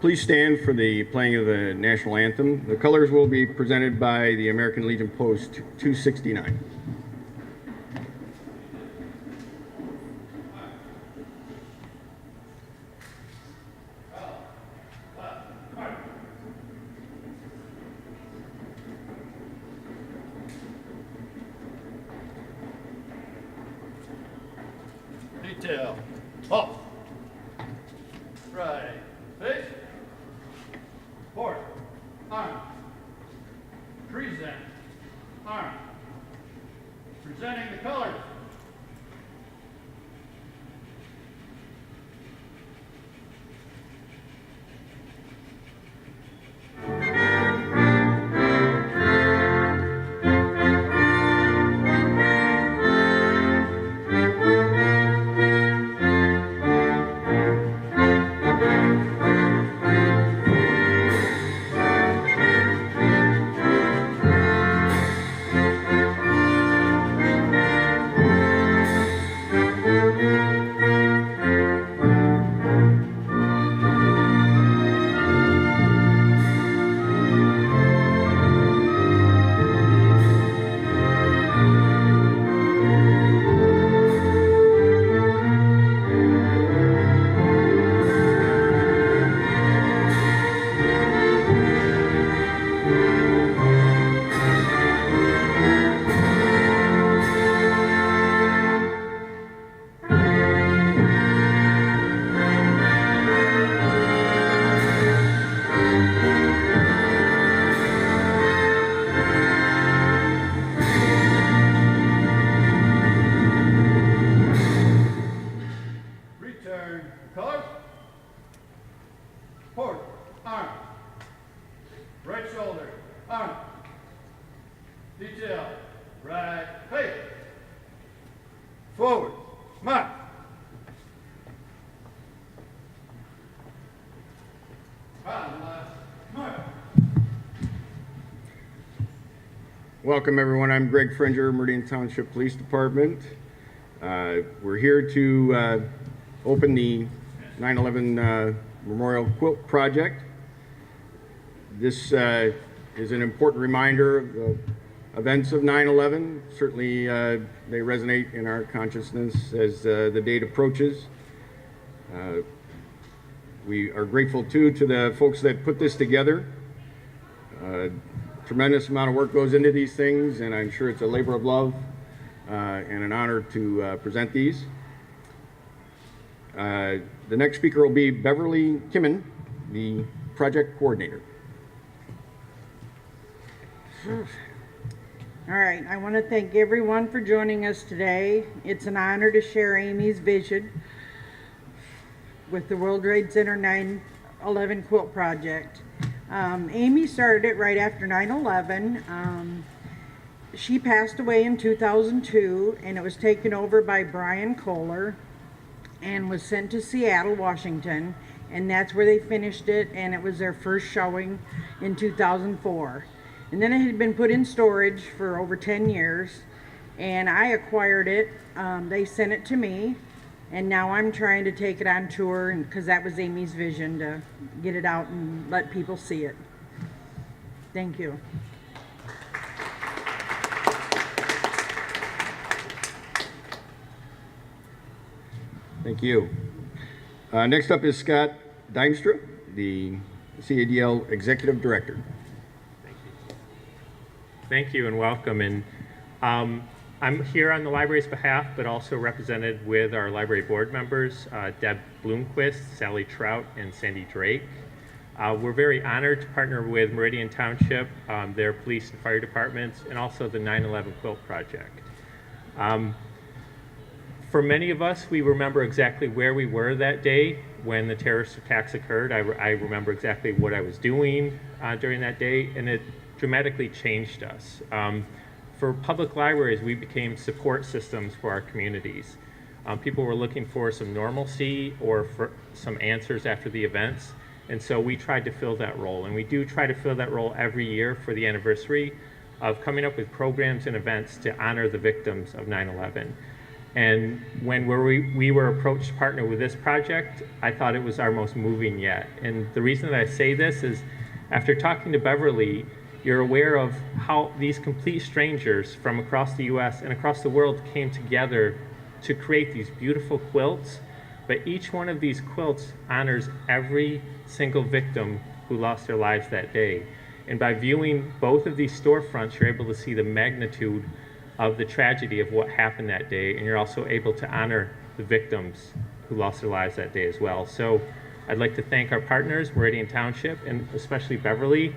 Please stand for the playing of the national anthem. The colors will be presented by the American Legion Post 269. Detail. Up. Right. Face. Forward. Arm. Present. Arm. Presenting the colors. Return. Colors. Forward. Arm. Right shoulder. Arm. Detail. Right. Face. Forward. Mark. Mark. Welcome everyone. I'm Greg Fringer, Meridian Township Police Department. We're here to open the 9/11 Memorial Quilt Project. This is an important reminder of the events of 9/11. Certainly they resonate in our consciousness as the date approaches. We are grateful too to the folks that put this together. Tremendous amount of work goes into these things, and I'm sure it's a labor of love and an honor to present these. The next speaker will be Beverly Kimmen, the project coordinator. All right, I want to thank everyone for joining us today. It's an honor to share Amy's vision with the World Trade Center 9/11 Quilt Project. Amy started it right after 9/11. She passed away in 2002, and it was taken over by Brian Kohler and was sent to Seattle, Washington, and that's where they finished it, and it was their first showing in 2004. And then it had been put in storage for over 10 years, and I acquired it. They sent it to me, and now I'm trying to take it on tour, because that was Amy's vision, to get it out and let people see it. Thank you. Thank you. Next up is Scott Dimstra, the CADL Executive Director. Thank you and welcome. And I'm here on the library's behalf, but also represented with our library board members, Deb Bloomquist, Sally Trout, and Sandy Drake. We're very honored to partner with Meridian Township, their police and fire departments, and also the 9/11 Quilt Project. For many of us, we remember exactly where we were that day when the terrorist attacks occurred. I remember exactly what I was doing during that day, and it dramatically changed us. For public libraries, we became support systems for our communities. People were looking for some normalcy or for some answers after the events, and so we tried to fill that role. And we do try to fill that role every year for the anniversary of coming up with programs and events to honor the victims of 9/11. And when we were approached to partner with this project, I thought it was our most moving yet. And the reason that I say this is, after talking to Beverly, you're aware of how these complete strangers from across the US and across the world came together to create these beautiful quilts. But each one of these quilts honors every single victim who lost their lives that day. And by viewing both of these storefronts, you're able to see the magnitude of the tragedy of what happened that day, and you're also able to honor the victims who lost their lives that day as well. So I'd like to thank our partners, Meridian Township, and especially Beverly.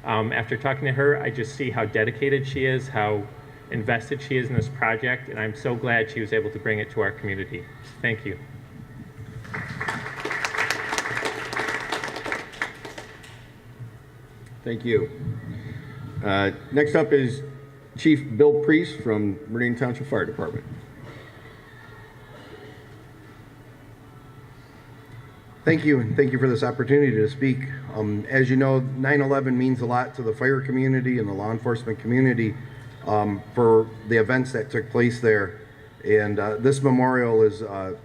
After talking to her, I just see how dedicated she is, how invested she is in this project, and I'm so glad she was able to bring it to our community. Thank you. Thank you. Next up is Chief Bill Priest from Meridian Township Fire Department. Thank you, and thank you for this opportunity to speak. As you know, 9/11 means a lot to the fire community and the law enforcement community for the events that took place there. And this memorial is a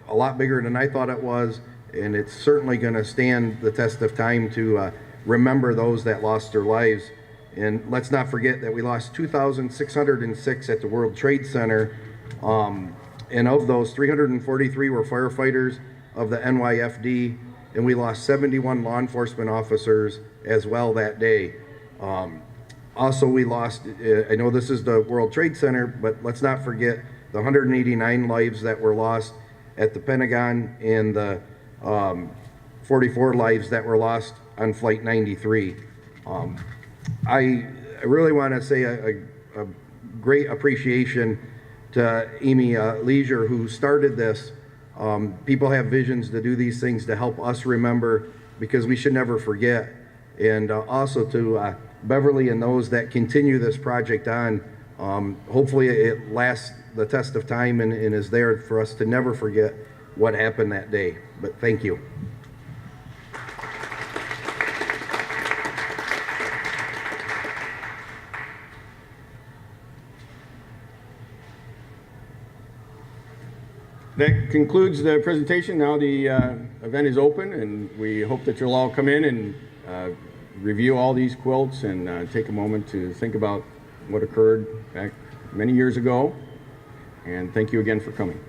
lot bigger than I thought it was, and it's certainly going to stand the test of time to remember those that lost their lives. And let's not forget that we lost 2,606 at the World Trade Center, and of those, 343 were firefighters of the NYFD, and we lost 71 law enforcement officers as well that day. Also, we lost, I know this is the World Trade Center, but let's not forget the 189 lives that were lost at the Pentagon and the 44 lives that were lost on Flight 93. I really want to say a great appreciation to Amy Leisure, who started this. People have visions to do these things to help us remember, because we should never forget. And also to Beverly and those that continue this project on. Hopefully it lasts the test of time and is there for us to never forget what happened that day. But thank you. That concludes the presentation. Now the event is open, and we hope that you'll all come in and review all these quilts and take a moment to think about what occurred back many years ago. And thank you again for coming.